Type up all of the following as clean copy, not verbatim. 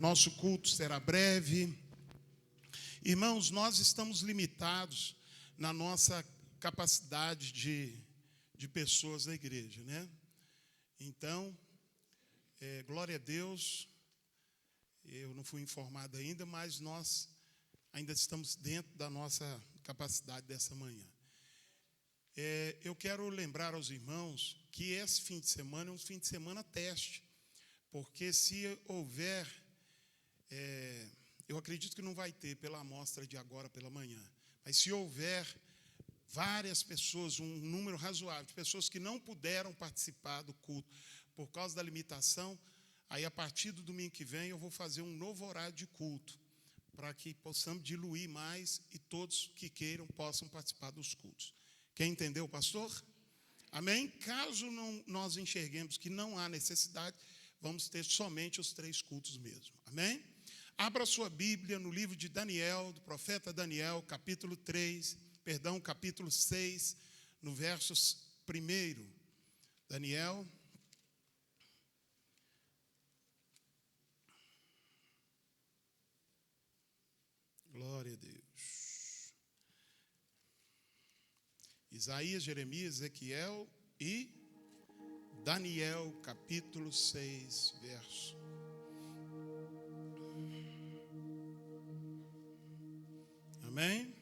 Nosso culto será breve. Irmãos, nós estamos limitados na nossa capacidade de pessoas da igreja, né? Então, glória a Deus, eu não fui informado ainda, mas nós ainda estamos dentro da nossa capacidade dessa manhã. Eu quero lembrar aos irmãos que esse fim de semana é um fim de semana teste, porque se houver, eu acredito que não vai ter pela amostra de agora pela manhã, mas se houver várias pessoas, um número razoável de pessoas que não puderam participar do culto por causa da limitação, aí a partir do domingo que vem eu vou fazer um novo horário de culto, para que possamos diluir mais e todos que queiram possam participar dos cultos. Quem entendeu, pastor? Amém? Caso nós enxerguemos que não há necessidade, vamos ter somente os 3 cultos mesmo. Amém? Abra sua Bíblia no livro de Daniel, do profeta Daniel, capítulo 6, no verso 1. Daniel. Glória a Deus. Isaías, Jeremias, Ezequiel e Daniel, capítulo 6, verso. Amém?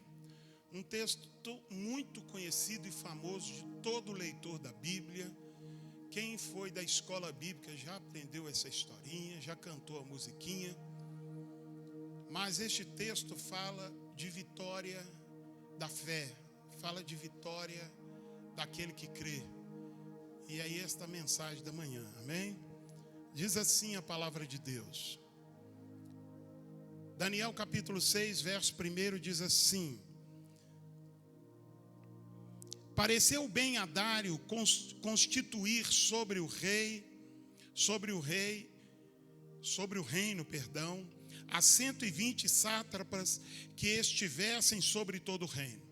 Um texto muito conhecido e famoso de todo leitor da Bíblia. Quem foi da escola bíblica já aprendeu essa historinha, já cantou a musiquinha. Mas este texto fala de vitória da fé, fala de vitória daquele que crê. E aí esta mensagem da manhã, amém? Diz assim a palavra de Deus. Daniel capítulo 6, verso 1 diz assim: pareceu bem a Dário constituir sobre o reino, a 120 sátrapas que estivessem sobre todo o reino,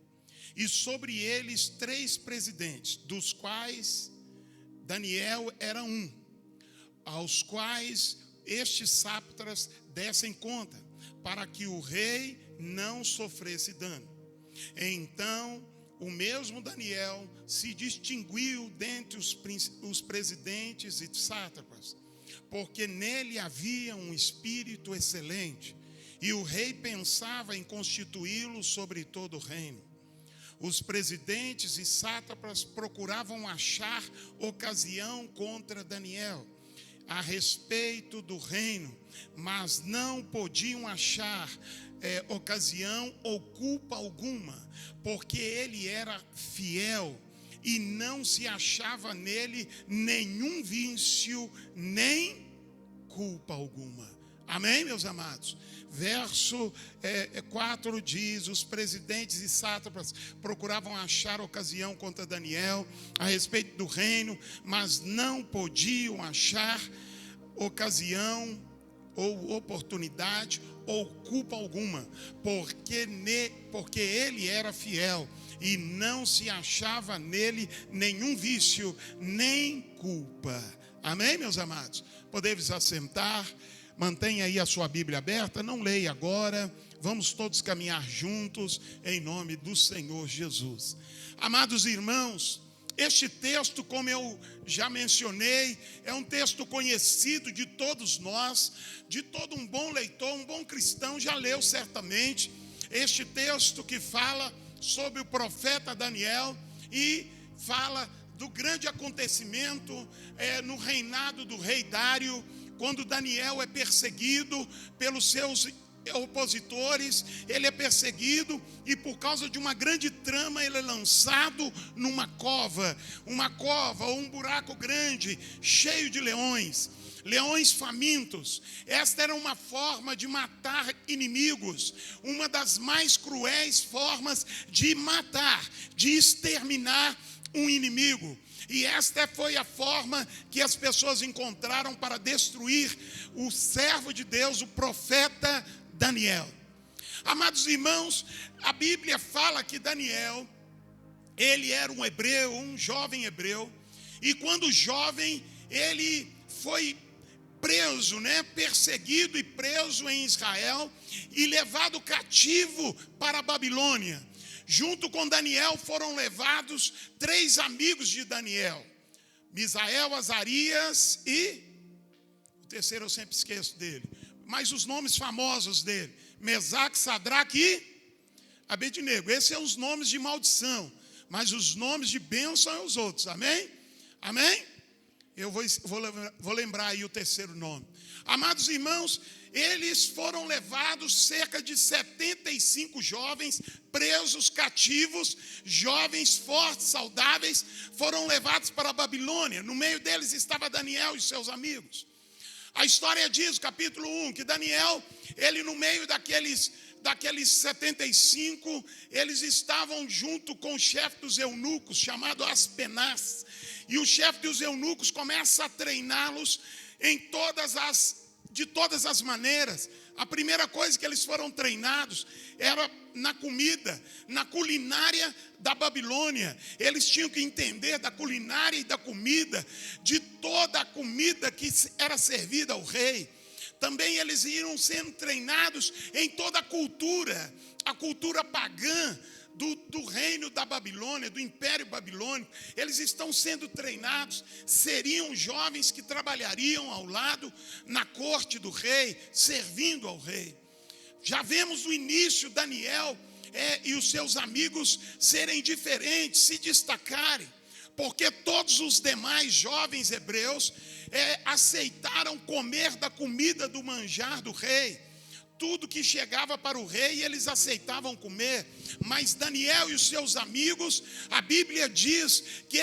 e sobre eles 3 presidentes, dos quais Daniel era um, aos quais estes sátrapas dessem conta, para que o rei não sofresse dano. Então, o mesmo Daniel se distinguiu dentre os presidentes e sátrapas, porque nele havia um espírito excelente, e o rei pensava em constituí-lo sobre todo o reino. Os presidentes e sátrapas procuravam achar ocasião contra Daniel a respeito do reino, mas não podiam achar ocasião ou culpa alguma, porque ele era fiel e não se achava nele nenhum vício, nem culpa alguma. Amém, meus amados? Verso 4 diz: os presidentes e sátrapas procuravam achar ocasião contra Daniel a respeito do reino, mas não podiam achar ocasião ou oportunidade ou culpa alguma, porque ele era fiel e não se achava nele nenhum vício, nem culpa. Amém, meus amados? Podemos assentar. Mantenha aí a sua Bíblia aberta, não leia agora, vamos todos caminhar juntos em nome do Senhor Jesus. Amados irmãos, este texto, como eu já mencionei, é um texto conhecido de todos nós, de todo um bom leitor, um bom cristão já leu certamente. Este texto que fala sobre o profeta Daniel e fala do grande acontecimento no reinado do rei Dário, quando Daniel é perseguido pelos seus opositores, ele é perseguido e por causa de uma grande trama ele é lançado numa cova ou um buraco grande, cheio de leões famintos. Esta era uma forma de matar inimigos, uma das mais cruéis formas de matar, de exterminar um inimigo. E esta foi a forma que as pessoas encontraram para destruir o servo de Deus, o profeta Daniel. Amados irmãos, a Bíblia fala que Daniel, ele era um hebreu, um jovem hebreu, e quando jovem, ele foi preso, perseguido e preso em Israel e levado cativo para a Babilônia. Junto com Daniel foram levados 3 amigos de Daniel: Misael, Azarias e o terceiro eu sempre esqueço dele, mas os nomes famosos dele: Mesaque, Sadraque e Abednego. Esses são os nomes de maldição, mas os nomes de bênção são os outros. Amém? Amém? Eu vou lembrar aí o terceiro nome. Amados irmãos, eles foram levados, cerca de 75 jovens, presos, cativos, jovens fortes, saudáveis, foram levados para a Babilônia. No meio deles estava Daniel e seus amigos. A história diz, capítulo 1, que Daniel, ele no meio daqueles 75, eles estavam junto com o chefe dos eunucos, chamado Aspenaz. E o chefe dos eunucos começa a treiná-los de todas as maneiras. A primeira coisa que eles foram treinados era na comida, na culinária da Babilônia. Eles tinham que entender da culinária e da comida, de toda a comida que era servida ao rei. Também eles iam sendo treinados em toda a cultura pagã do reino da Babilônia, do Império Babilônico. Eles estão sendo treinados, seriam jovens que trabalhariam ao lado na corte do rei, servindo ao rei. Já vemos no início Daniel e os seus amigos serem diferentes, se destacarem, porque todos os demais jovens hebreus aceitaram comer da comida do manjar do rei. Tudo que chegava para o rei, eles aceitavam comer. Mas Daniel e os seus amigos, a Bíblia diz que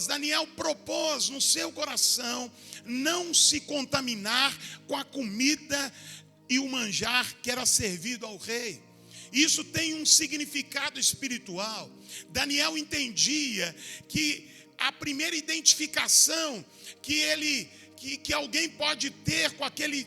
Daniel propôs no seu coração não se contaminar com a comida e o manjar que era servido ao rei. Isso tem um significado espiritual. Daniel entendia que a primeira identificação que alguém pode ter com aquele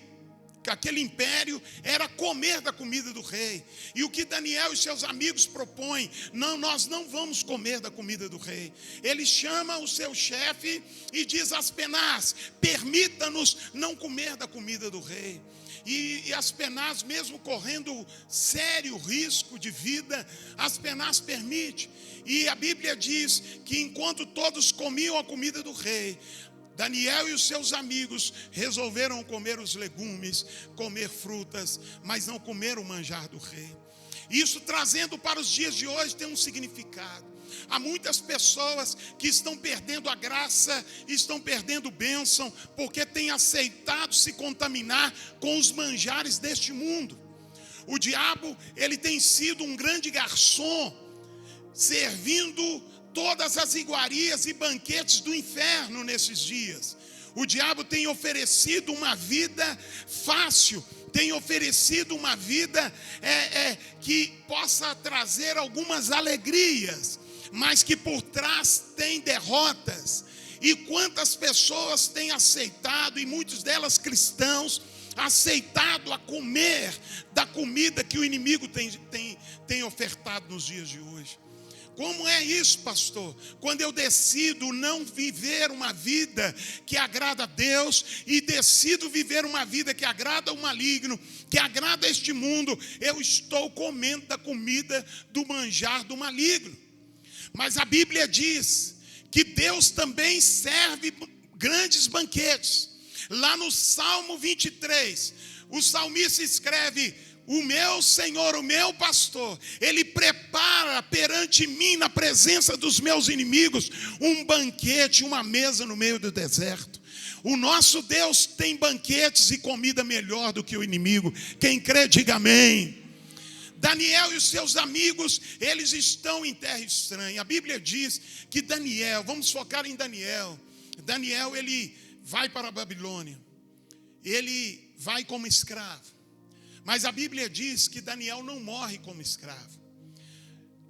império era comer da comida do rei. E o que Daniel e seus amigos propõem: não, nós não vamos comer da comida do rei. Ele chama o seu chefe e diz: Aspenaz, permita-nos não comer da comida do rei. E Aspenaz, mesmo correndo sério risco de vida, Aspenaz permite. E a Bíblia diz que enquanto todos comiam a comida do rei, Daniel e os seus amigos resolveram comer os legumes, comer frutas, mas não comer o manjar do rei. Isso, trazendo para os dias de hoje, tem um significado. Há muitas pessoas que estão perdendo a graça, estão perdendo bênção, porque têm aceitado se contaminar com os manjares deste mundo. O diabo, ele tem sido um grande garçom, servindo todas as iguarias e banquetes do inferno nesses dias. O diabo tem oferecido uma vida fácil, tem oferecido uma vida que possa trazer algumas alegrias, mas que por trás tem derrotas. E quantas pessoas têm aceitado, e muitas delas cristãos, aceitado a comer da comida que o inimigo tem ofertado nos dias de hoje. Como é isso, pastor? Quando eu decido não viver uma vida que agrada a Deus e decido viver uma vida que agrada ao maligno, que agrada a este mundo, eu estou comendo da comida do manjar do maligno. Mas a Bíblia diz que Deus também serve grandes banquetes. Lá no Salmo 23, o salmista escreve: o meu Senhor, o meu pastor, Ele prepara perante mim, na presença dos meus inimigos, um banquete, uma mesa no meio do deserto. O nosso Deus tem banquetes e comida melhor do que o inimigo. Quem crê, diga amém. Daniel e os seus amigos, eles estão em terra estranha. A Bíblia diz que Daniel, vamos focar em Daniel. Daniel, ele vai para a Babilônia. Ele vai como escravo. Mas a Bíblia diz que Daniel não morre como escravo.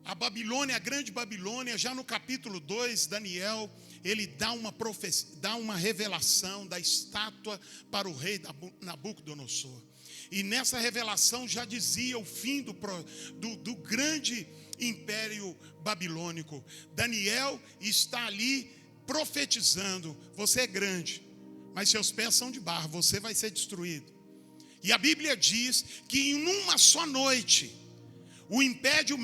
A Babilônia, a grande Babilônia, já no capítulo 2, Daniel, ele dá uma profecia, dá uma revelação da estátua para o rei Nabucodonosor. E nessa revelação já dizia o fim do grande império babilônico. Daniel está ali profetizando: você é grande, mas seus pés são de barro, você vai ser destruído. E a Bíblia diz que em uma só noite, o Império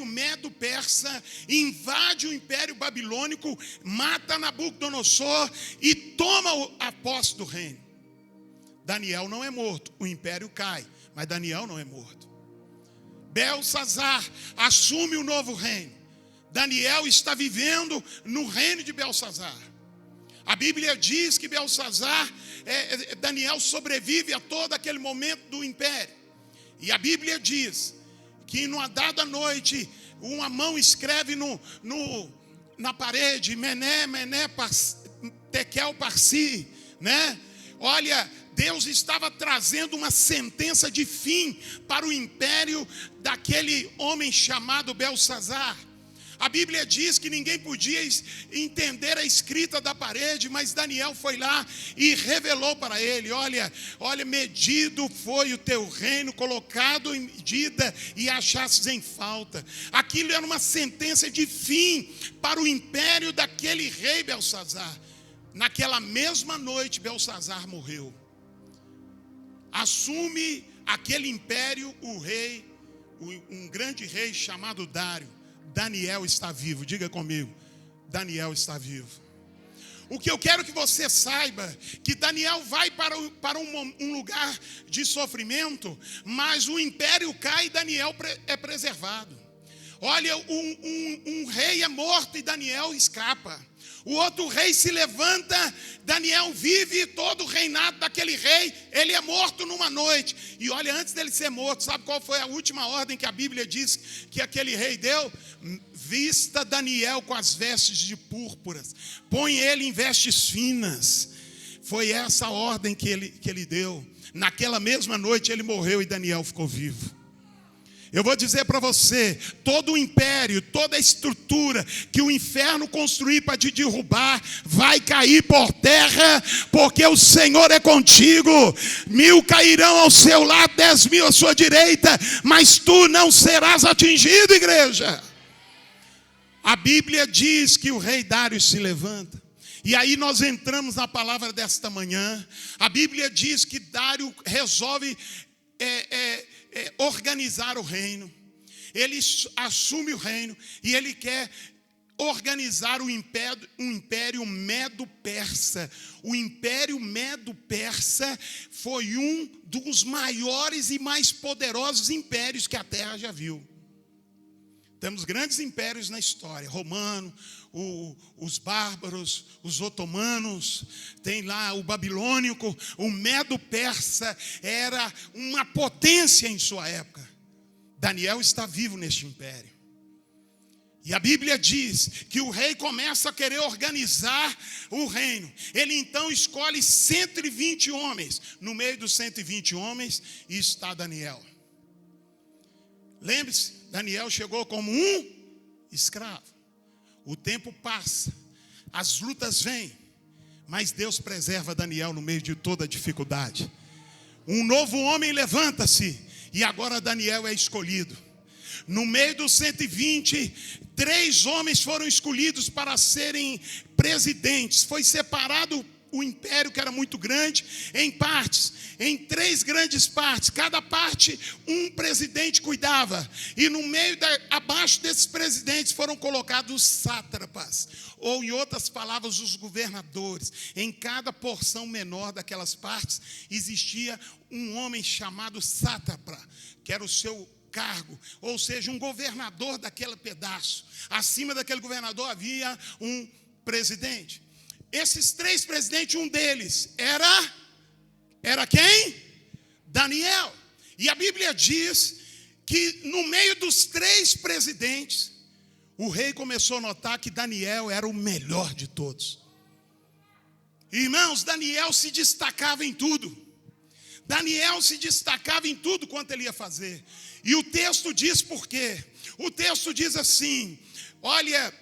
Medo-Persa invade o Império Babilônico, mata Nabucodonosor e toma a posse do reino. Daniel não é morto, o império cai, mas Daniel não é morto. Belsazar assume o novo reino. Daniel está vivendo no reino de Belsazar. A Bíblia diz que Daniel sobrevive a todo aquele momento do império. E a Bíblia diz que numa dada noite, uma mão escreve na parede, Mené, Tekel, Parsi, né? Olha, Deus estava trazendo uma sentença de fim para o império daquele homem chamado Belsazar. A Bíblia diz que ninguém podia entender a escrita da parede, mas Daniel foi lá e revelou para ele: olha, medido foi o teu reino, colocado em medida e achastes em falta. Aquilo era uma sentença de fim para o império daquele rei Belsazar. Naquela mesma noite, Belsazar morreu. Assume aquele império um grande rei chamado Dário. Daniel está vivo, diga comigo, Daniel está vivo. O que eu quero que você saiba, que Daniel vai para um lugar de sofrimento, mas o império cai e Daniel é preservado. Olha, um rei é morto e Daniel escapa. O outro rei se levanta, Daniel vive, e todo o reinado daquele rei, ele é morto numa noite. E olha, antes dele ser morto, sabe qual foi a última ordem que a Bíblia diz que aquele rei deu? Vista Daniel com as vestes de púrpuras, põe ele em vestes finas. Foi essa a ordem que ele deu. Naquela mesma noite ele morreu e Daniel ficou vivo. Eu vou dizer para você, todo o império, toda a estrutura que o inferno construir para te derrubar, vai cair por terra, porque o Senhor é contigo. 1000 cairão ao seu lado, 10.000 à sua direita, mas tu não serás atingido, igreja. A Bíblia diz que o rei Dário se levanta. E aí nós entramos na palavra desta manhã. A Bíblia diz que Dário resolve organizar o reino. Ele assume o reino e ele quer organizar o império Medo-Persa. O império Medo-Persa foi um dos maiores e mais poderosos impérios que a terra já viu. Temos grandes impérios na história, romano, os bárbaros, os otomanos, tem lá o babilônico, o Medo-Persa era uma potência em sua época. Daniel está vivo neste império. E a Bíblia diz que o rei começa a querer organizar o reino. Ele então escolhe 120 homens. No meio dos 120 homens está Daniel. Lembre-se, Daniel chegou como um escravo. O tempo passa, as lutas vêm, mas Deus preserva Daniel no meio de toda a dificuldade. Um novo homem levanta-se e agora Daniel é escolhido. No meio dos 120, 3 homens foram escolhidos para serem presidentes. Foi separado o império, que era muito grande, em partes, em 3 grandes partes. Cada parte um presidente cuidava. E no meio, abaixo desses presidentes foram colocados os sátrapas, ou em outras palavras, os governadores. Em cada porção menor daquelas partes existia um homem chamado sátrapa, que era o seu cargo, ou seja, um governador daquele pedaço. Acima daquele governador havia um presidente. Esses 3 presidentes, um deles era quem? Daniel. E a Bíblia diz que no meio dos 3 presidentes, o rei começou a notar que Daniel era o melhor de todos. Irmãos, Daniel se destacava em tudo. Daniel se destacava em tudo quanto ele ia fazer. E o texto diz por quê? O texto diz assim, olha,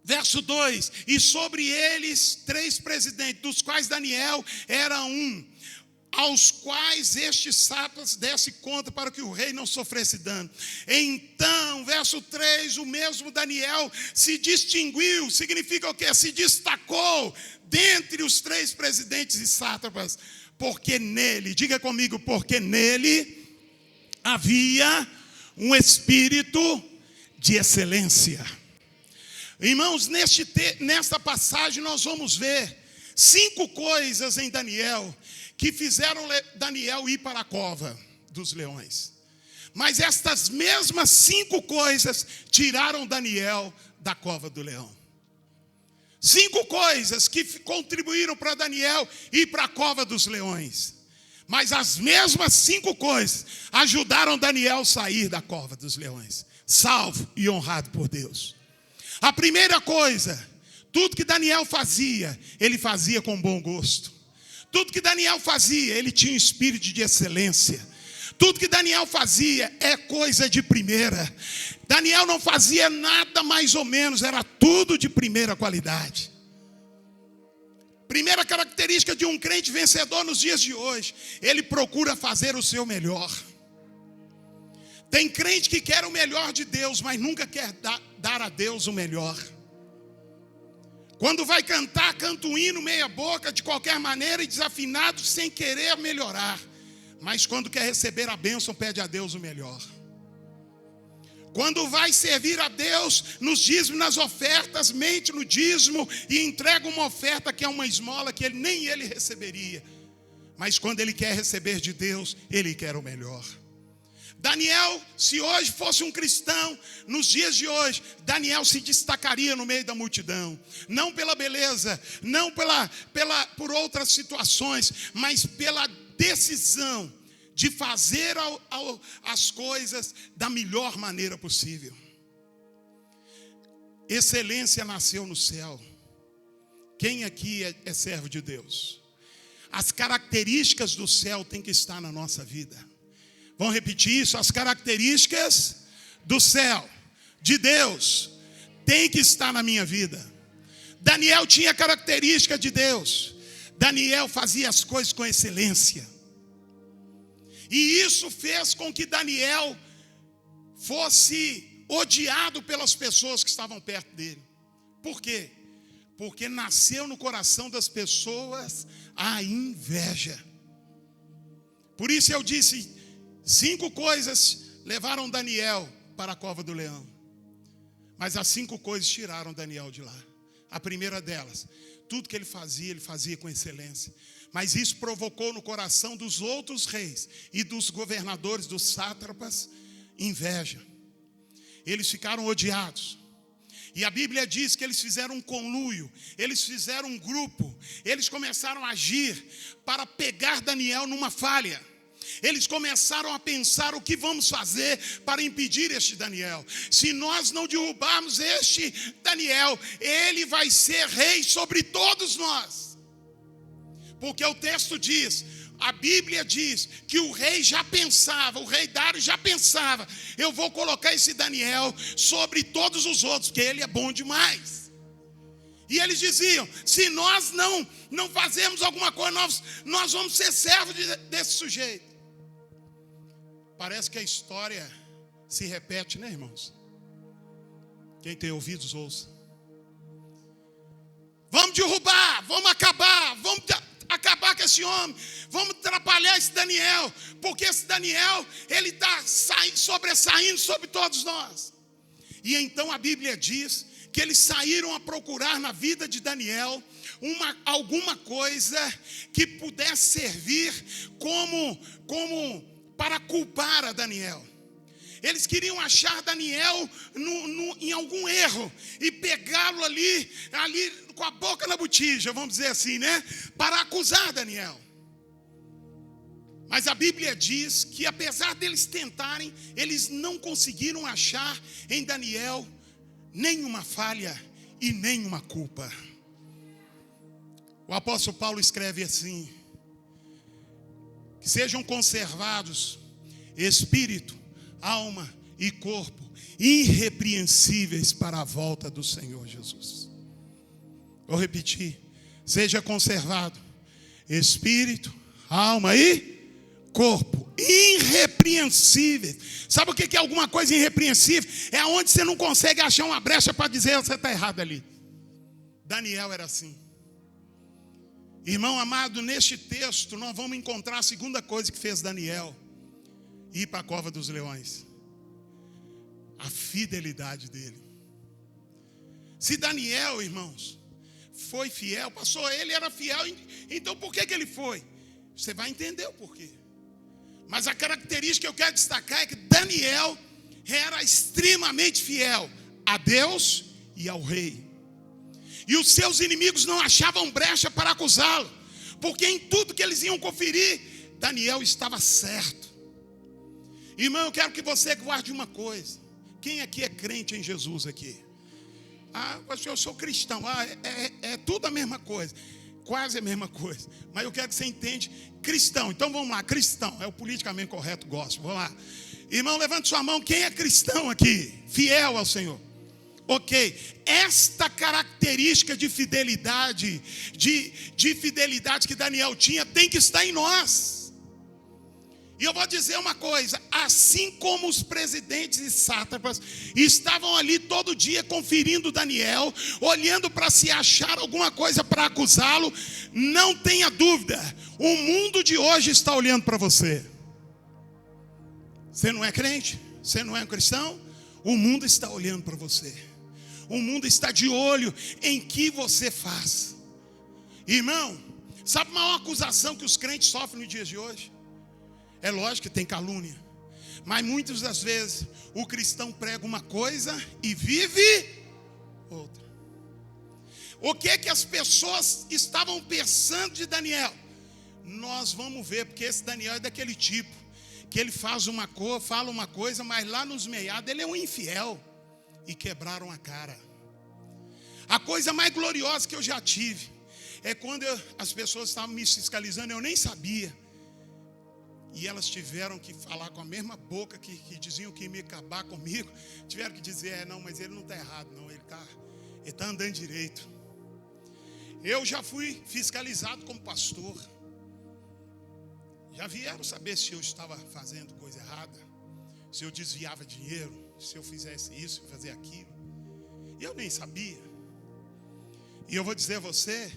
verso 2, e sobre eles 3 presidentes, dos quais Daniel era um. aos quais estes sátrapas desse conta para que o rei não sofresse dano. Então, verso 3, o mesmo Daniel se distinguiu, significa o quê? Se destacou dentre os 3 presidentes e sátrapas, porque nele, diga comigo, porque nele havia um espírito de excelência. Irmãos, nesta passagem nós vamos ver 5 coisas em Daniel que fizeram Daniel ir para a cova dos leões. Mas estas mesmas 5 coisas tiraram Daniel da cova do leão. 5 coisas que contribuíram para Daniel ir para a cova dos leões. Mas as mesmas 5 coisas ajudaram Daniel a sair da cova dos leões, salvo e honrado por Deus. A primeira coisa, tudo que Daniel fazia, ele fazia com bom gosto. Tudo que Daniel fazia, ele tinha um espírito de excelência. Tudo que Daniel fazia é coisa de primeira. Daniel não fazia nada mais ou menos, era tudo de primeira qualidade. Primeira característica de um crente vencedor nos dias de hoje, ele procura fazer o seu melhor. Tem crente que quer o melhor de Deus, mas nunca quer dar a Deus o melhor. Quando vai cantar, canta um hino meia boca, de qualquer maneira e desafinado, sem querer melhorar. Mas quando quer receber a bênção, pede a Deus o melhor. Quando vai servir a Deus nos dízimos, nas ofertas, mente no dízimo e entrega uma oferta que é uma esmola que nem ele receberia. Mas quando ele quer receber de Deus, ele quer o melhor. Daniel, se hoje fosse um cristão, nos dias de hoje, Daniel se destacaria no meio da multidão. Não pela beleza, não por outras situações, mas pela decisão de fazer as coisas da melhor maneira possível. Excelência nasceu no céu. Quem aqui é servo de Deus? As características do céu têm que estar na nossa vida. Vamos repetir isso? As características do céu, de Deus, tem que estar na minha vida. Daniel tinha característica de Deus. Daniel fazia as coisas com excelência. E isso fez com que Daniel fosse odiado pelas pessoas que estavam perto dele. Por quê? Porque nasceu no coração das pessoas a inveja. Por isso eu disse, 5 coisas levaram Daniel para a cova do leão. Mas as 5 coisas tiraram Daniel de lá. A primeira delas, tudo que ele fazia com excelência. Mas isso provocou no coração dos outros reis e dos governadores, dos sátrapas, inveja. Eles ficaram odiados. E a Bíblia diz que eles fizeram um conluio, eles fizeram um grupo, eles começaram a agir para pegar Daniel numa falha. Eles começaram a pensar o que vamos fazer para impedir este Daniel. Se nós não derrubarmos este Daniel, ele vai ser rei sobre todos nós. Porque o texto diz, a Bíblia diz que o rei já pensava, o rei Dário já pensava, eu vou colocar esse Daniel sobre todos os outros, porque ele é bom demais. E eles diziam, se nós não fazermos alguma coisa, nós vamos ser servos desse sujeito. Parece que a história se repete, né, irmãos? Quem tem ouvidos, ouça. Vamos derrubar, vamos acabar com esse homem, vamos atrapalhar esse Daniel, porque esse Daniel, ele está sobressaindo sobre todos nós. E então a Bíblia diz que eles saíram a procurar na vida de Daniel alguma coisa que pudesse servir como para culpar a Daniel. Eles queriam achar Daniel em algum erro e pegá-lo ali com a boca na botija, vamos dizer assim, né? Para acusar Daniel. Mas a Bíblia diz que apesar deles tentarem, eles não conseguiram achar em Daniel nenhuma falha e nenhuma culpa. O apóstolo Paulo escreve assim: que sejam conservados espírito, alma e corpo irrepreensíveis para a volta do Senhor Jesus. Vou repetir: seja conservado espírito, alma e corpo. Irrepreensíveis. Sabe o que é alguma coisa irrepreensível? É onde você não consegue achar uma brecha para dizer você está errado ali. Daniel era assim. Irmão amado, neste texto nós vamos encontrar a segunda coisa que fez Daniel ir para a cova dos leões. A fidelidade dele. Se Daniel, irmãos, foi fiel, pastor, ele era fiel, então por que ele foi? Você vai entender o porquê. Mas a característica que eu quero destacar é que Daniel era extremamente fiel a Deus e ao rei. E os seus inimigos não achavam brecha para acusá-lo, porque em tudo que eles iam conferir, Daniel estava certo. Irmão, eu quero que você guarde uma coisa. Quem aqui é crente em Jesus aqui? Eu sou cristão. É tudo a mesma coisa. Quase a mesma coisa. Mas eu quero que você entenda. Cristão. Então vamos lá. Cristão. É o politicamente correto, gosto. Vamos lá. Irmão, levante sua mão. Quem é cristão aqui? Fiel ao Senhor. Ok. Esta característica de fidelidade, de fidelidade que Daniel tinha, tem que estar em nós. E eu vou dizer uma coisa, assim como os presidentes e sátrapas estavam ali todo dia conferindo Daniel, olhando para se achar alguma coisa para acusá-lo, não tenha dúvida, o mundo de hoje está olhando para você. Você não é crente? Você não é um cristão? O mundo está olhando para você. O mundo está de olho em que você faz. Irmão, sabe a maior acusação que os crentes sofrem nos dias de hoje? É lógico que tem calúnia, mas muitas das vezes o cristão prega uma coisa e vive outra. O que é que as pessoas estavam pensando de Daniel? Nós vamos ver, porque esse Daniel é daquele tipo, que ele fala uma coisa, mas lá nos meados ele é um infiel, e quebraram a cara. A coisa mais gloriosa que eu já tive, é quando as pessoas estavam me fiscalizando, eu nem sabia. E elas tiveram que falar com a mesma boca que diziam que ia me acabar comigo. Tiveram que dizer, não, mas ele não está errado, não. Ele está andando direito. Eu já fui fiscalizado como pastor. Já vieram saber se eu estava fazendo coisa errada, se eu desviava dinheiro, se eu fizesse isso, fazer aquilo. E eu nem sabia. E eu vou dizer a você,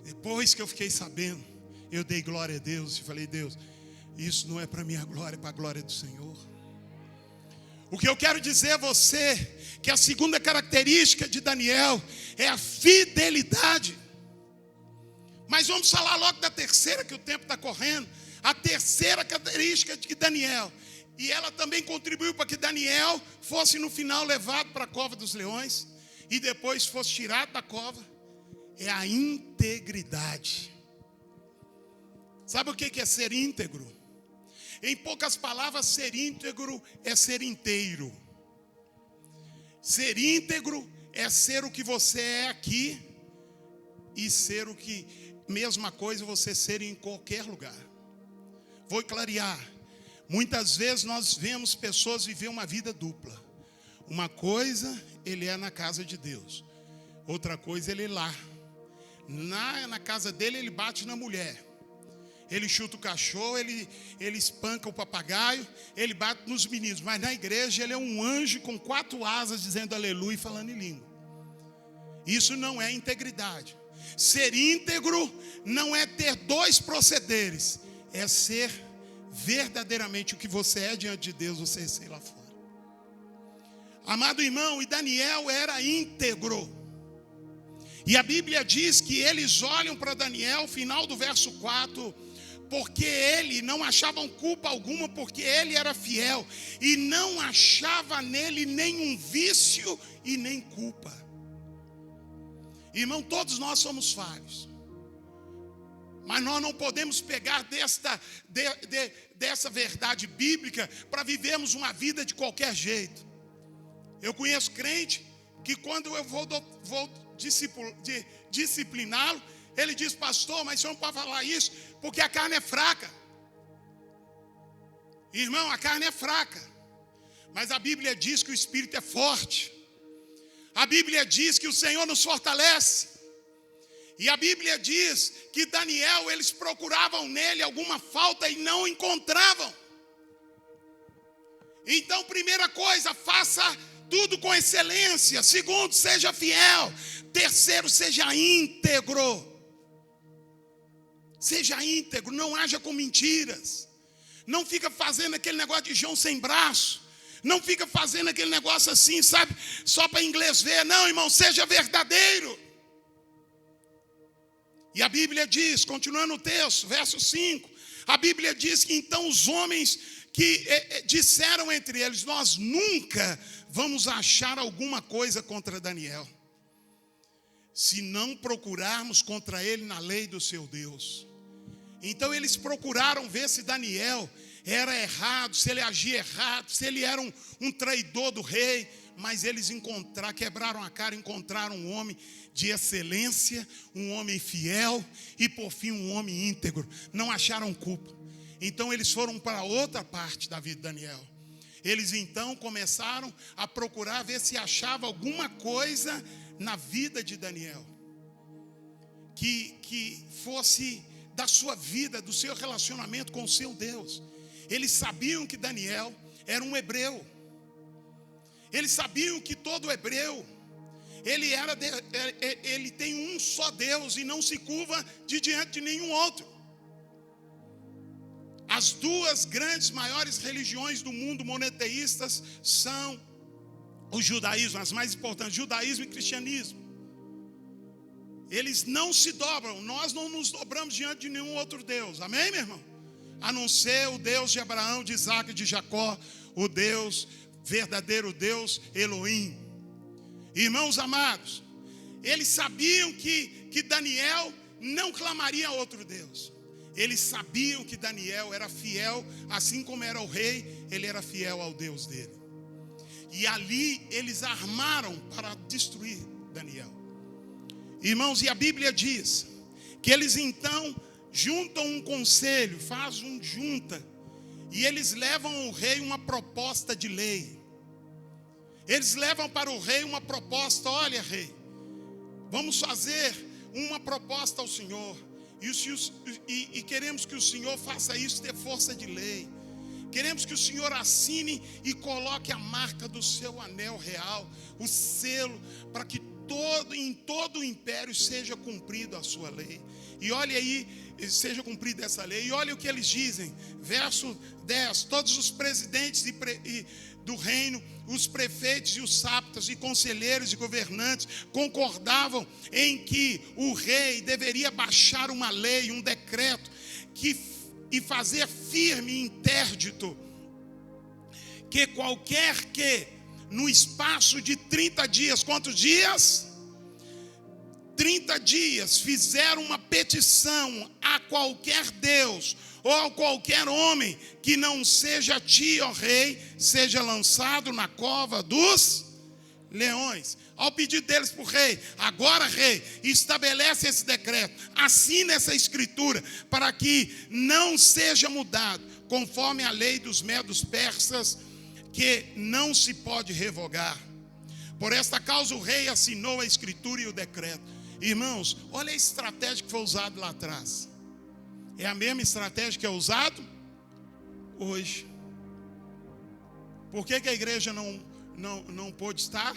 depois que eu fiquei sabendo, eu dei glória a Deus e falei, Deus, isso não é para minha glória, é para a glória do Senhor. O que eu quero dizer a você, que a segunda característica de Daniel é a fidelidade. Mas vamos falar logo da terceira, que o tempo está correndo. A terceira característica de Daniel, e ela também contribuiu para que Daniel fosse no final levado para a cova dos leões, e depois fosse tirado da cova, é a integridade. Sabe o que é ser íntegro? Em poucas palavras, ser íntegro é ser inteiro. Ser íntegro é ser o que você é aqui e ser o que, mesma coisa, você ser em qualquer lugar. Vou clarear. Muitas vezes nós vemos pessoas viver uma vida dupla. Uma coisa, ele é na casa de Deus. Outra coisa, ele é lá. Na casa dele, ele bate na mulher. Ele chuta o cachorro, ele espanca o papagaio, ele bate nos meninos. Mas na igreja ele é um anjo com 4 asas dizendo aleluia e falando em língua. Isso não é integridade. Ser íntegro não é ter 2 procederes. É ser verdadeiramente o que você é diante de Deus, você ser lá fora. Amado irmão, e Daniel era íntegro. E a Bíblia diz que eles olham para Daniel, final do verso 4... porque ele não achavam culpa alguma, porque ele era fiel, e não achava nele nenhum vício e nem culpa. Irmão, todos nós somos falhos, mas nós não podemos pegar dessa verdade bíblica para vivermos uma vida de qualquer jeito. Eu conheço crente que quando eu vou discipliná-lo, ele diz, pastor, mas o senhor não pode falar isso, porque a carne é fraca. Irmão, a carne é fraca, mas a Bíblia diz que o Espírito é forte. A Bíblia diz que o Senhor nos fortalece. E a Bíblia diz que Daniel, eles procuravam nele alguma falta e não encontravam. Então, primeira coisa, faça tudo com excelência. Segundo, seja fiel. Terceiro, seja íntegro. Seja íntegro, não haja com mentiras. Não fica fazendo aquele negócio de João sem braço. Não fica fazendo aquele negócio assim, sabe? Só para inglês ver. Não, irmão, seja verdadeiro. E a Bíblia diz, continuando o texto, verso 5. A Bíblia diz que então os homens que disseram entre eles: nós nunca vamos achar alguma coisa contra Daniel, se não procurarmos contra ele na lei do seu Deus. Então eles procuraram ver se Daniel era errado, se ele agia errado, se ele era um traidor do rei. Mas eles quebraram a cara, encontraram um homem de excelência, um homem fiel e por fim um homem íntegro. Não acharam culpa. Então eles foram para outra parte da vida de Daniel. Eles então começaram a procurar ver se achava alguma coisa na vida de Daniel que fosse da sua vida, do seu relacionamento com o seu Deus. Eles sabiam que Daniel era um hebreu. Eles sabiam que todo hebreu, ele tem um só Deus e não se curva diante de nenhum outro. As duas grandes, maiores religiões do mundo monoteístas são o judaísmo, as mais importantes, judaísmo e cristianismo. Eles não se dobram, nós não nos dobramos diante de nenhum outro Deus, amém, meu irmão? A não ser o Deus de Abraão, de Isaac e de Jacó, o Deus, verdadeiro Deus, Elohim. Irmãos amados, eles sabiam que Daniel não clamaria a outro Deus. Eles sabiam que Daniel era fiel, assim como era o rei, ele era fiel ao Deus dele. E ali eles armaram para destruir Daniel. Irmãos, e a Bíblia diz que eles então juntam um conselho, fazem um junta, e eles levam ao rei uma proposta de lei. Eles levam para o rei uma proposta: olha, rei, vamos fazer uma proposta ao Senhor. E queremos que o Senhor faça isso ter força de lei. Queremos que o Senhor assine e coloque a marca do seu anel real, o selo, para que em todo o império seja cumprido a sua lei. E olha aí, seja cumprida essa lei. E olha o que eles dizem, verso 10: todos os presidentes do reino, os prefeitos e os sátrapas e conselheiros e governantes concordavam em que o rei deveria baixar uma lei, um decreto, e fazer firme e interdito que qualquer que no espaço de 30 dias, quantos dias? 30 dias, fizeram uma petição a qualquer Deus ou a qualquer homem que não seja ti, ó rei, seja lançado na cova dos leões. Ao pedido deles para o rei: agora, rei, estabelece esse decreto, assina essa escritura, para que não seja mudado, conforme a lei dos medos persas, que não se pode revogar. Por esta causa o rei assinou a escritura e o decreto. Irmãos, olha a estratégia que foi usada lá atrás. É a mesma estratégia que é usada hoje. Por que a igreja não pôde estar?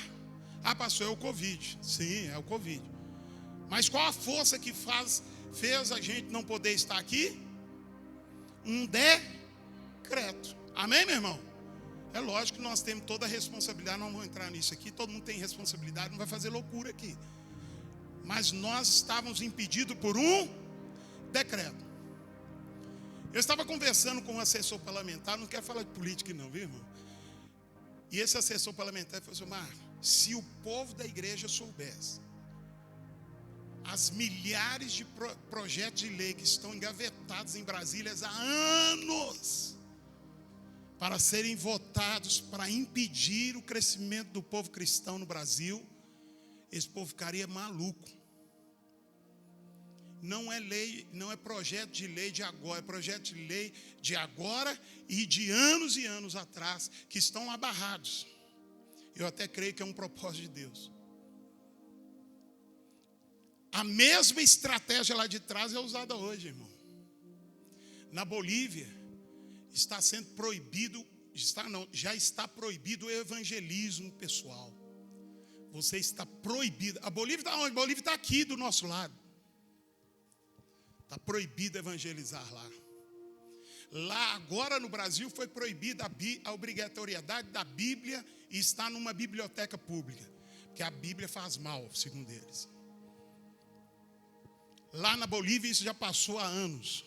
Ah, pastor, é o Covid. Sim, é o Covid. Mas qual a força que fez a gente não poder estar aqui? Um decreto. Amém, meu irmão? É lógico que nós temos toda a responsabilidade. Não vamos entrar nisso aqui. Todo mundo tem responsabilidade, não vai fazer loucura aqui. Mas nós estávamos impedidos por um decreto. Eu estava conversando com um assessor parlamentar, não quero falar de política não, viu, irmão? E esse assessor parlamentar falou assim: Marcos, se o povo da igreja soubesse as milhares de projetos de lei que estão engavetados em Brasília há anos, para serem votados para impedir o crescimento do povo cristão no Brasil, esse povo ficaria maluco. Não é lei, não é projeto de lei de agora, é projeto de lei de agora e de anos e anos atrás, que estão abarrados. Eu até creio que é um propósito de Deus. A mesma estratégia lá de trás é usada hoje, irmão. Na Bolívia, está sendo proibido, já está proibido o evangelismo pessoal. Você está proibido. A Bolívia está onde? A Bolívia está aqui do nosso lado. Está proibido evangelizar lá. Lá agora no Brasil foi proibida a obrigatoriedade da Bíblia e está numa biblioteca pública. Porque a Bíblia faz mal, segundo eles. Lá na Bolívia isso já passou há anos.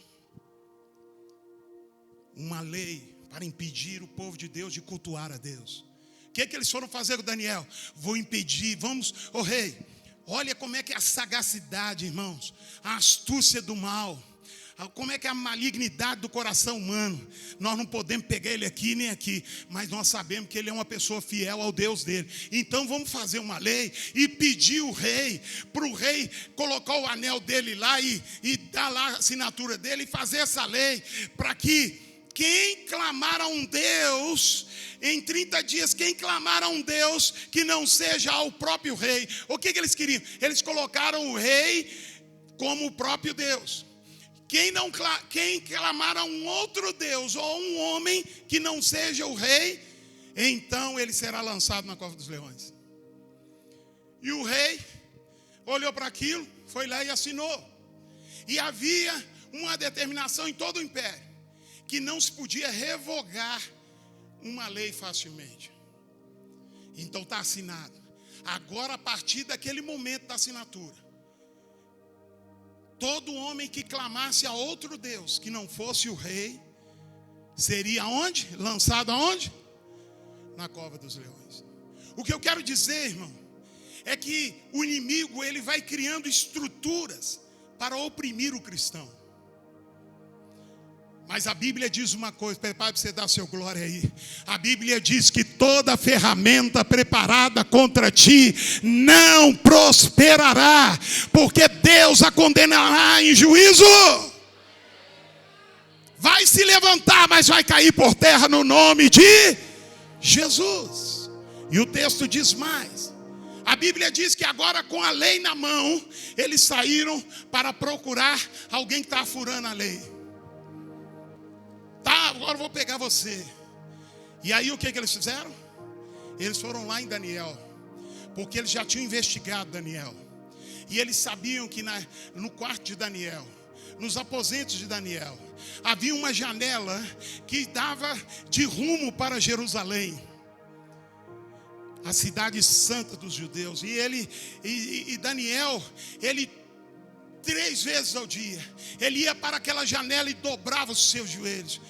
Uma lei para impedir o povo de Deus de cultuar a Deus. O que eles foram fazer com Daniel? Vou impedir, vamos, rei, olha como é que é a sagacidade, irmãos, a astúcia do mal, como é que é a malignidade do coração humano. Nós não podemos pegar ele aqui nem aqui, mas nós sabemos que ele é uma pessoa fiel ao Deus dele. Então vamos fazer uma lei e pedir o rei, para o rei colocar o anel dele lá e dar lá a assinatura dele e fazer essa lei, para que quem clamar a um Deus, em 30 dias, quem clamar a um Deus que não seja ao próprio rei. O que eles queriam? Eles colocaram o rei como o próprio Deus. Quem clamar a um outro Deus ou a um homem que não seja o rei, então ele será lançado na cova dos leões. E o rei olhou para aquilo, foi lá e assinou. E havia uma determinação em todo o império que não se podia revogar uma lei facilmente. Então está assinado. Agora, a partir daquele momento da assinatura, todo homem que clamasse a outro Deus que não fosse o rei, seria onde? Lançado aonde? Na cova dos leões. O que eu quero dizer, irmão, é que o inimigo ele vai criando estruturas para oprimir o cristão. Mas a Bíblia diz uma coisa, prepare para você dar seu glória aí. A Bíblia diz que toda ferramenta preparada contra ti não prosperará, porque Deus a condenará em juízo. Vai se levantar, mas vai cair por terra no nome de Jesus. E o texto diz mais. A Bíblia diz que agora com a lei na mão, eles saíram para procurar alguém que está furando a lei. Tá, agora eu vou pegar você. E aí o que eles fizeram? Eles foram lá em Daniel, porque eles já tinham investigado Daniel. E eles sabiam que no quarto de Daniel, nos aposentos de Daniel, havia uma janela que dava de rumo para Jerusalém, a cidade santa dos judeus. E Daniel, ele 3 vezes ao dia, ele ia para aquela janela e dobrava os seus joelhos.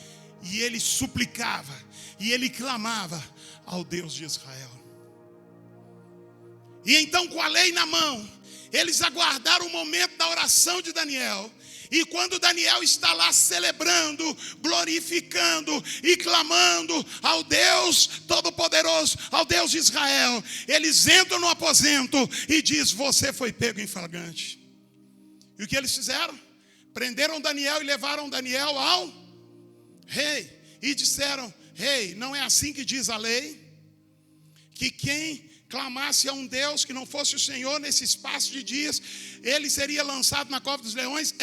E ele suplicava, e ele clamava ao Deus de Israel. E então, com a lei na mão, eles aguardaram o momento da oração de Daniel. E quando Daniel está lá celebrando, glorificando e clamando ao Deus Todo-Poderoso, ao Deus de Israel, eles entram no aposento e diz: você foi pego em flagrante. E o que eles fizeram? Prenderam Daniel e levaram Daniel ao rei. E disseram: rei, não é assim que diz a lei? Que quem clamasse a um Deus que não fosse o Senhor nesse espaço de dias, ele seria lançado na cova dos leões?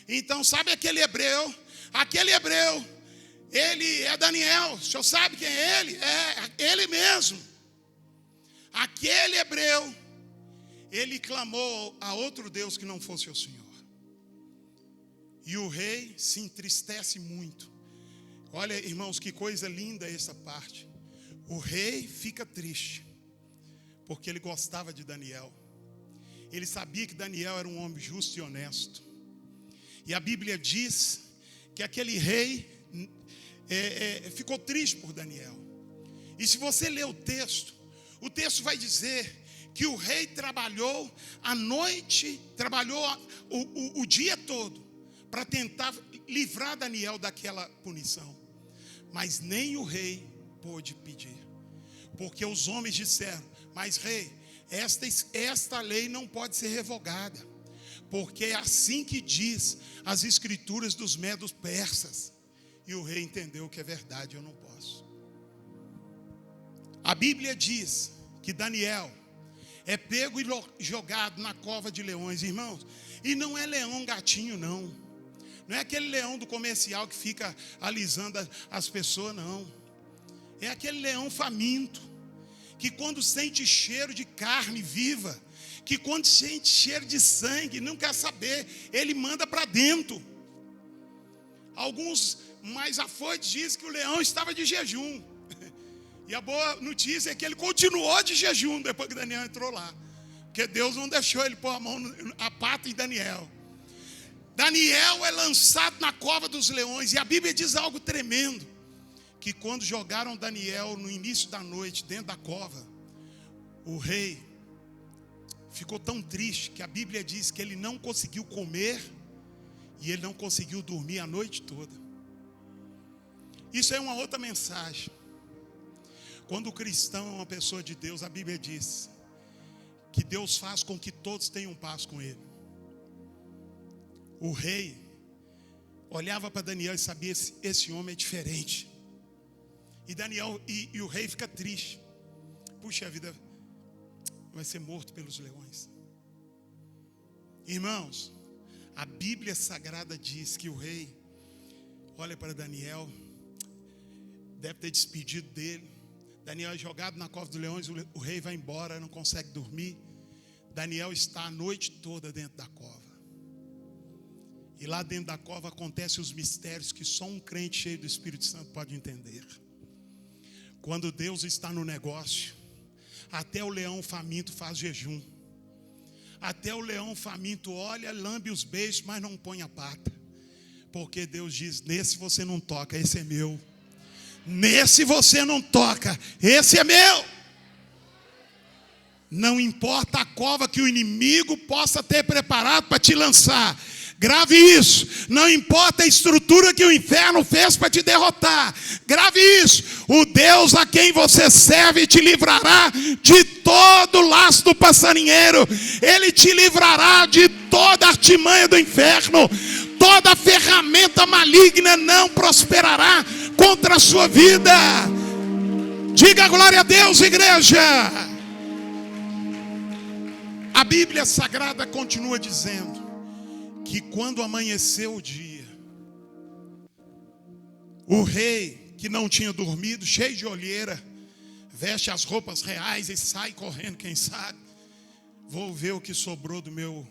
Então sabe aquele hebreu? Aquele hebreu, ele é Daniel. O senhor sabe quem é ele? É ele mesmo. Aquele hebreu, ele clamou a outro Deus que não fosse o Senhor. E o rei se entristece muito. Olha, irmãos, que coisa linda essa parte. O rei fica triste, porque ele gostava de Daniel. Ele sabia que Daniel era um homem justo e honesto. E a Bíblia diz que aquele rei ficou triste por Daniel. E se você ler o texto vai dizer que o rei trabalhou a noite, trabalhou o dia todo para tentar livrar Daniel daquela punição. Mas nem o rei pôde pedir, porque os homens disseram: mas rei, esta lei não pode ser revogada, porque é assim que diz as escrituras dos medos persas. E o rei entendeu que é verdade, eu não posso. A Bíblia diz que Daniel é pego e jogado na cova de leões, irmãos. E não é leão gatinho, não. Não é aquele leão do comercial que fica alisando as pessoas, não. É aquele leão faminto, que quando sente cheiro de carne viva, que quando sente cheiro de sangue, não quer saber, ele manda para dentro. Alguns mais afoitos dizem que o leão estava de jejum. E a boa notícia é que ele continuou de jejum depois que Daniel entrou lá. Porque Deus não deixou ele pôr a pata em Daniel. Daniel é lançado na cova dos leões. E a Bíblia diz algo tremendo. Que quando jogaram Daniel no início da noite dentro da cova, o rei ficou tão triste que a Bíblia diz que ele não conseguiu comer e ele não conseguiu dormir a noite toda. Isso é uma outra mensagem. Quando o cristão é uma pessoa de Deus, a Bíblia diz que Deus faz com que todos tenham paz com ele. O rei olhava para Daniel e sabia: esse homem é diferente. E Daniel e o rei fica triste. Puxa vida, vai ser morto pelos leões. Irmãos, a Bíblia Sagrada diz que o rei olha para Daniel, deve ter despedido dele. Daniel é jogado na cova dos leões, o rei vai embora, não consegue dormir. Daniel está a noite toda dentro da cova. E lá dentro da cova acontecem os mistérios que só um crente cheio do Espírito Santo pode entender. Quando Deus está no negócio, até o leão faminto faz jejum. Até o leão faminto olha, lambe os beijos, mas não põe a pata. Porque Deus diz: nesse você não toca, esse é meu. Nesse você não toca, esse é meu. Não importa a cova que o inimigo possa ter preparado para te lançar. Grave isso. Não importa a estrutura que o inferno fez para te derrotar. Grave isso. O Deus a quem você serve te livrará de todo laço do passarinheiro. Ele te livrará de toda artimanha do inferno. Toda ferramenta maligna não prosperará contra a sua vida. Diga glória a Deus, igreja. A Bíblia Sagrada continua dizendo que quando amanheceu o dia, o rei, que não tinha dormido, cheio de olheira, veste as roupas reais e sai correndo, quem sabe. Vou ver o que sobrou do meu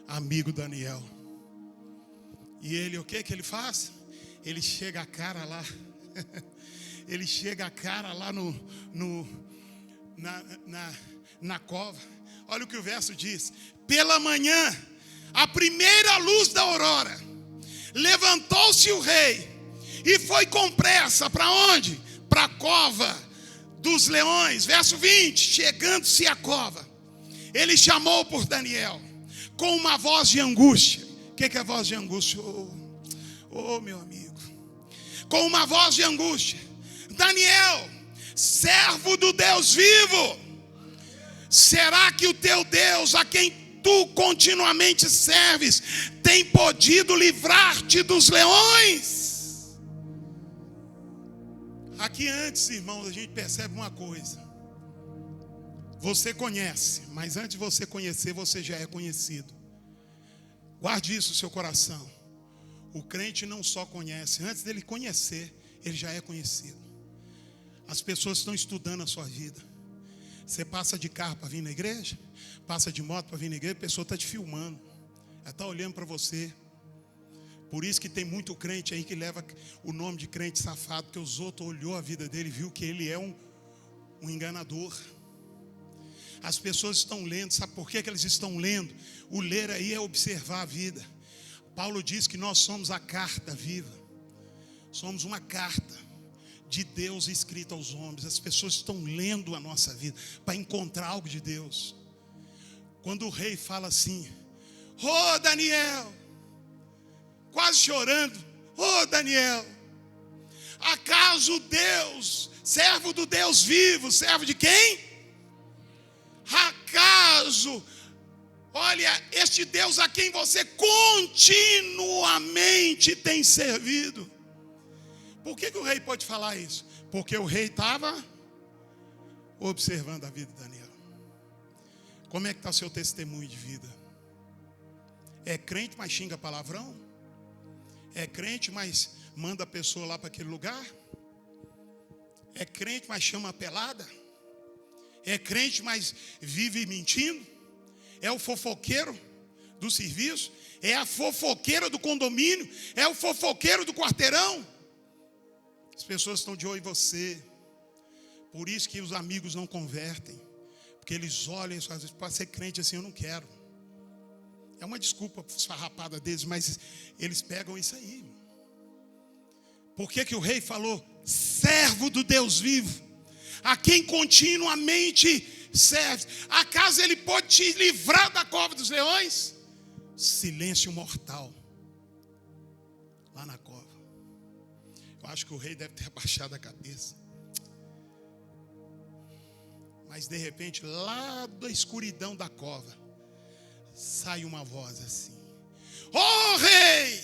amigo Daniel. E ele, o que ele faz? Ele chega a cara lá. Ele chega a cara lá na cova. Olha o que o verso diz: pela manhã, a primeira luz da aurora, levantou-se o rei e foi com pressa para onde? Para a cova dos leões. Verso 20: chegando-se à cova, ele chamou por Daniel com uma voz de angústia. O que é voz de angústia? Oh, meu amigo, com uma voz de angústia: Daniel, servo do Deus vivo, será que o teu Deus, a quem tu continuamente serves, tem podido livrar-te dos leões? Aqui antes, irmãos, a gente percebe uma coisa. Você conhece, mas antes de você conhecer, você já é conhecido. Guarde isso no seu coração. O crente não só conhece, antes dele conhecer, ele já é conhecido. As pessoas estão estudando a sua vida. Você passa de carro para vir na igreja, passa de moto para vir na igreja, a pessoa está te filmando, ela está olhando para você. Por isso que tem muito crente aí que leva o nome de crente safado, porque os outros olhou a vida dele e viu que ele é um enganador. As pessoas estão lendo, sabe por que elas estão lendo? O ler aí é observar a vida. Paulo diz que nós somos a carta viva. Somos uma carta de Deus escrita aos homens. As pessoas estão lendo a nossa vida para encontrar algo de Deus. Quando o rei fala assim: oh Daniel, quase chorando, oh Daniel, acaso Deus, servo do Deus vivo, servo de quem? Acaso, olha, este Deus a quem você continuamente tem servido. Por que o rei pode falar isso? Porque o rei estava observando a vida de Daniel. Como é que está seu testemunho de vida? É crente, mas xinga palavrão? É crente, mas manda a pessoa lá para aquele lugar? É crente, mas chama a pelada? É crente, mas vive mentindo? É o fofoqueiro do serviço? É a fofoqueira do condomínio? É o fofoqueiro do quarteirão? As pessoas estão de olho em você. Por isso que os amigos não convertem. Porque eles olham e falam, para ser crente assim eu não quero. É uma desculpa esfarrapada deles, mas eles pegam isso aí. Por que o rei falou, servo do Deus vivo, a quem continuamente serve? Acaso ele pode te livrar da cova dos leões? Silêncio mortal lá na cova. Eu acho que o rei deve ter abaixado a cabeça. Mas de repente, lá da escuridão da cova, sai uma voz assim: ó rei,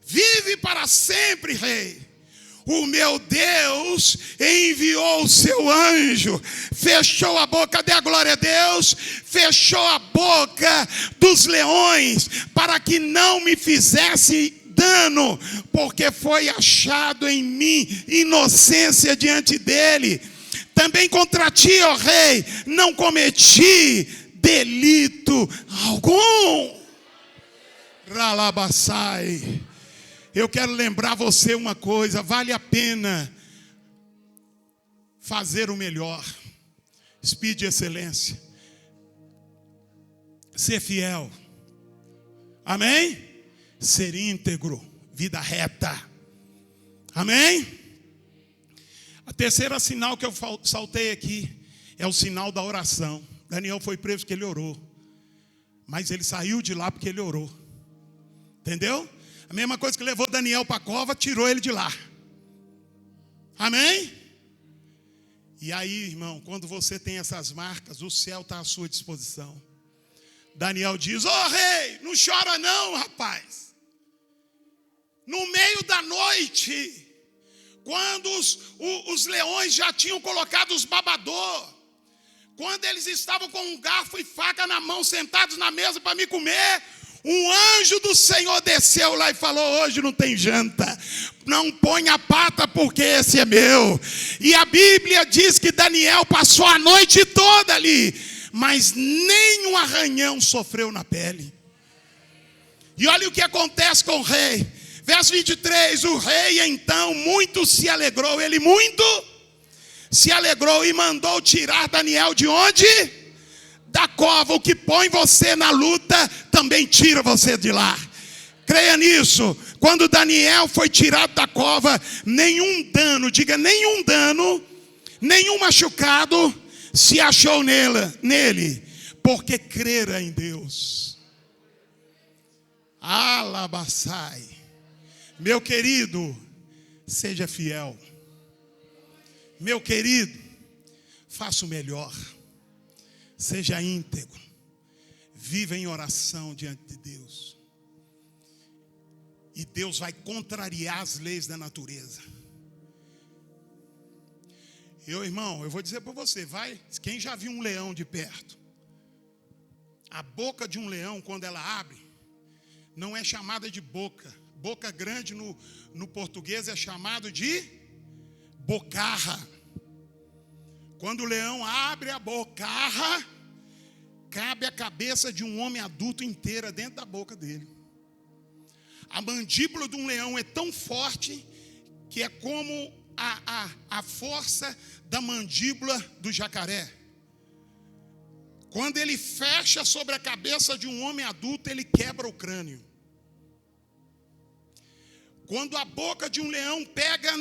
vive para sempre, rei. O meu Deus enviou o seu anjo, fechou a boca, dê a glória a Deus, fechou a boca dos leões, para que não me fizesse dano, porque foi achado em mim inocência diante dele. Também contra ti, ó rei, não cometi delito algum. Ralabassai. Eu quero lembrar você uma coisa: vale a pena fazer o melhor. Speed de excelência. Ser fiel. Amém? Ser íntegro. Vida reta. Amém? A terceira sinal que eu saltei aqui é o sinal da oração. Daniel foi preso porque ele orou. Mas ele saiu de lá porque ele orou. Entendeu? A mesma coisa que levou Daniel para a cova, tirou ele de lá. Amém? E aí, irmão, quando você tem essas marcas, o céu está à sua disposição. Daniel diz, ô rei, não chora não, rapaz. No meio da noite, quando os leões já tinham colocado os babador, quando eles estavam com um garfo e faca na mão, sentados na mesa para me comer, um anjo do Senhor desceu lá e falou, hoje não tem janta, não põe a pata porque esse é meu. E a Bíblia diz que Daniel passou a noite toda ali, mas nem um arranhão sofreu na pele. E olha o que acontece com o rei. Verso 23, o rei então muito se alegrou, ele muito se alegrou e mandou tirar Daniel de onde? Da cova. O que põe você na luta também tira você de lá. Creia nisso. Quando Daniel foi tirado da cova, nenhum dano, diga nenhum dano, nenhum machucado se achou nele, porque crera em Deus. Alabassai. Meu querido, seja fiel. Meu querido, faça o melhor. Seja íntegro. Viva em oração diante de Deus. E Deus vai contrariar as leis da natureza. Irmão, eu vou dizer para você, quem já viu um leão de perto? A boca de um leão, quando ela abre, não é chamada de boca. Boca grande no português é chamado de bocarra. Quando o leão abre a bocarra, cabe a cabeça de um homem adulto inteira dentro da boca dele. A mandíbula de um leão é tão forte que é como a força da mandíbula do jacaré. Quando ele fecha sobre a cabeça de um homem adulto, ele quebra o crânio. Quando a boca de um leão pega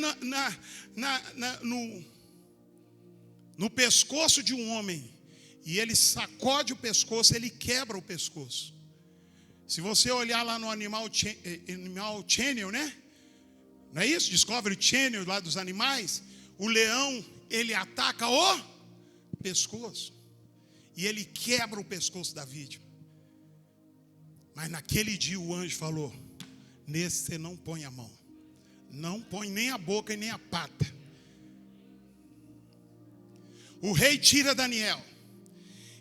no pescoço de um homem e ele sacode o pescoço, ele quebra o pescoço. Se você olhar lá no Animal Channel, né? Não é isso? Discovery Channel lá dos animais. O leão, ele ataca o pescoço. E ele quebra o pescoço da vítima. Mas naquele dia o anjo falou, nesse você não põe a mão. Não põe nem a boca e nem a pata. O rei tira Daniel.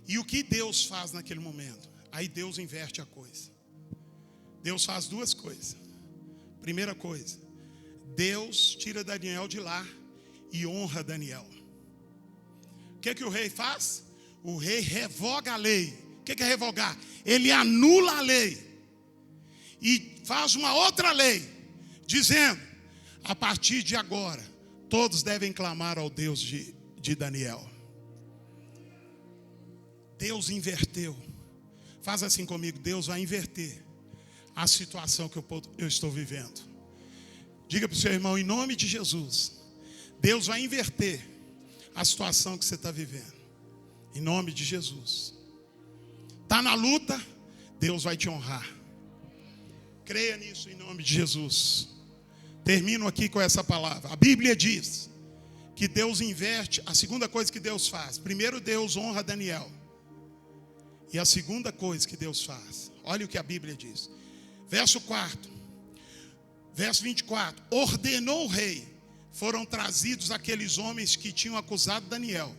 E o que Deus faz naquele momento? Aí Deus inverte a coisa. Deus faz duas coisas. Primeira coisa, Deus tira Daniel de lá e honra Daniel. O que o rei faz? O rei revoga a lei. O que é revogar? Ele anula a lei e faz uma outra lei, dizendo: a partir de agora, todos devem clamar ao Deus de Daniel. Deus inverteu. Faz assim comigo: Deus vai inverter a situação que eu estou vivendo. Diga para o seu irmão, em nome de Jesus, Deus vai inverter a situação que você está vivendo. Em nome de Jesus. Está na luta, Deus vai te honrar. Creia nisso em nome de Jesus. Termino aqui com essa palavra. A Bíblia diz que Deus inverte. A segunda coisa que Deus faz: primeiro, Deus honra Daniel. E a segunda coisa que Deus faz, olha o que a Bíblia diz. Verso 4, verso 24. Ordenou o rei, foram trazidos aqueles homens que tinham acusado Daniel.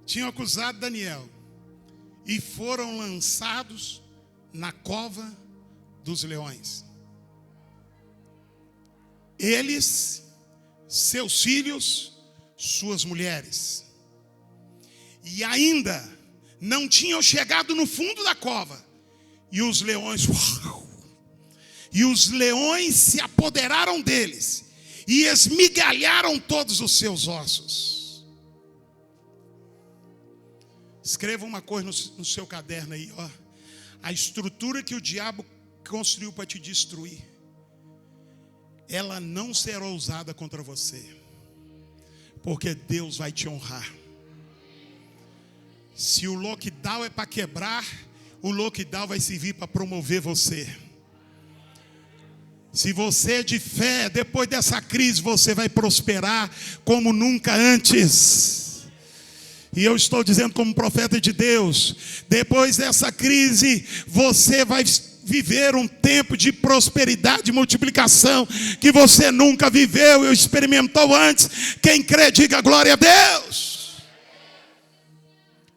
Tinham acusado Daniel. E foram lançados na cova dos leões. Eles, seus filhos, suas mulheres. E ainda não tinham chegado no fundo da cova. E os leões se apoderaram deles e esmigalharam todos os seus ossos. Escreva uma coisa no seu caderno aí, ó. A estrutura que o diabo construiu para te destruir, ela não será usada contra você, porque Deus vai te honrar. Se o lockdown é para quebrar, o lockdown vai servir para promover você. Se você é de fé, depois dessa crise você vai prosperar como nunca antes. E eu estou dizendo como profeta de Deus, depois dessa crise você vai viver um tempo de prosperidade e multiplicação que você nunca viveu e experimentou antes. Quem crê, diga glória a Deus.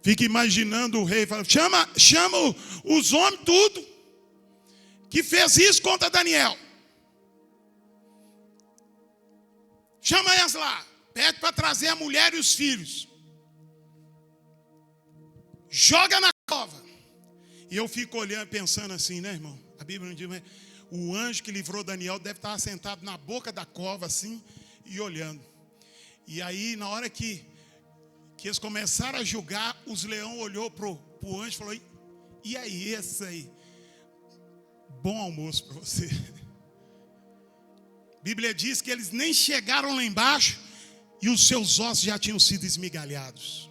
Fique imaginando o rei falando: chama os homens tudo que fez isso contra Daniel. Chama elas lá, pede para trazer a mulher e os filhos. Joga na cova. E eu fico olhando, pensando assim, né, irmão? A Bíblia não diz, mas o anjo que livrou Daniel deve estar sentado na boca da cova assim e olhando. E aí, na hora que eles começaram a julgar, os leões olhou para o anjo e falou: e aí, esse aí? Bom almoço para você. A Bíblia diz que eles nem chegaram lá embaixo e os seus ossos já tinham sido esmigalhados.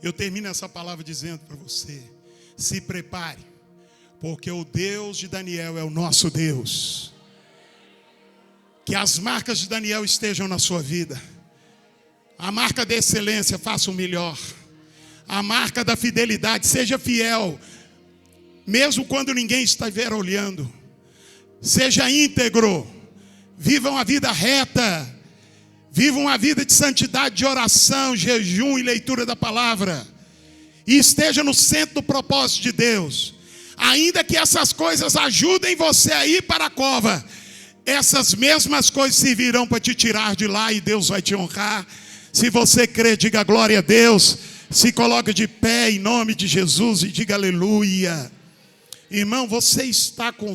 Eu termino essa palavra dizendo para você: se prepare, porque o Deus de Daniel é o nosso Deus. Que as marcas de Daniel estejam na sua vida. A marca da excelência, faça o melhor. A marca da fidelidade, seja fiel, mesmo quando ninguém estiver olhando. Seja íntegro, viva uma vida reta, viva uma vida de santidade, de oração, jejum e leitura da palavra. E esteja no centro do propósito de Deus. Ainda que essas coisas ajudem você a ir para a cova, essas mesmas coisas servirão para te tirar de lá e Deus vai te honrar. Se você crê, diga glória a Deus. Se coloque de pé em nome de Jesus e diga aleluia. Irmão, você está com